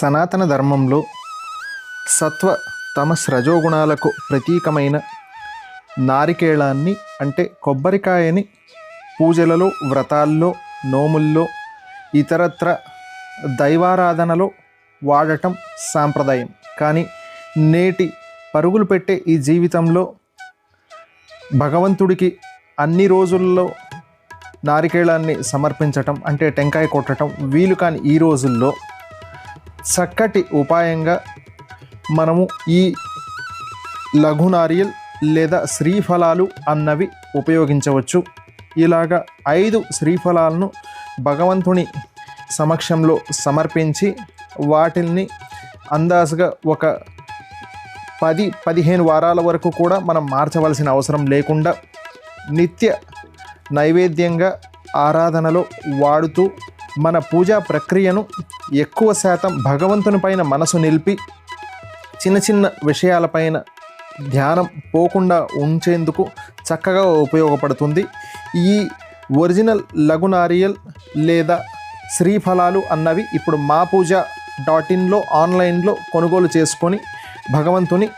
సనాతన ధర్మంలో సత్వ తమస్ రజోగుణాలకు ప్రతీకమైన నారికేళాన్ని అంటే కొబ్బరికాయని పూజలలో, వ్రతాల్లో, నోముల్లో, ఇతరత్ర దైవారాధనలో వాడటం సాంప్రదాయం. కానీ నేటి పరుగులు పెట్టే ఈ జీవితంలో భగవంతుడికి అన్ని రోజుల్లో నారికేళాన్ని సమర్పించటం అంటే టెంకాయ కొట్టడం వీలు కాని ఈ రోజుల్లో చక్కటి ఉపాయంగా మనము ఈ లఘు నారియల్ లేదా శ్రీఫలాలు అన్నవి ఉపయోగించవచ్చు. ఇలాగా 5 శ్రీఫలాలను భగవంతుని సమక్షంలో సమర్పించి వాటిల్ని అందాజుగా ఒక 10-15 వారాల వరకు కూడా మనం మార్చవలసిన అవసరం లేకుండా నిత్య నైవేద్యంగా ఆరాధనలో వాడుతూ మన పూజా ప్రక్రియను ఎక్కువ శాతం భగవంతుని పైన మనసు నిలిపి చిన్న చిన్న విషయాలపైన ధ్యానం పోకుండా ఉంచేందుకు చక్కగా ఉపయోగపడుతుంది. ఈ ఒరిజినల్ లఘు నారియల్ లేదా శ్రీఫలాలు అన్నవి ఇప్పుడు మా పూజ.inలో ఆన్లైన్లో కొనుగోలు చేసుకొని భగవంతుని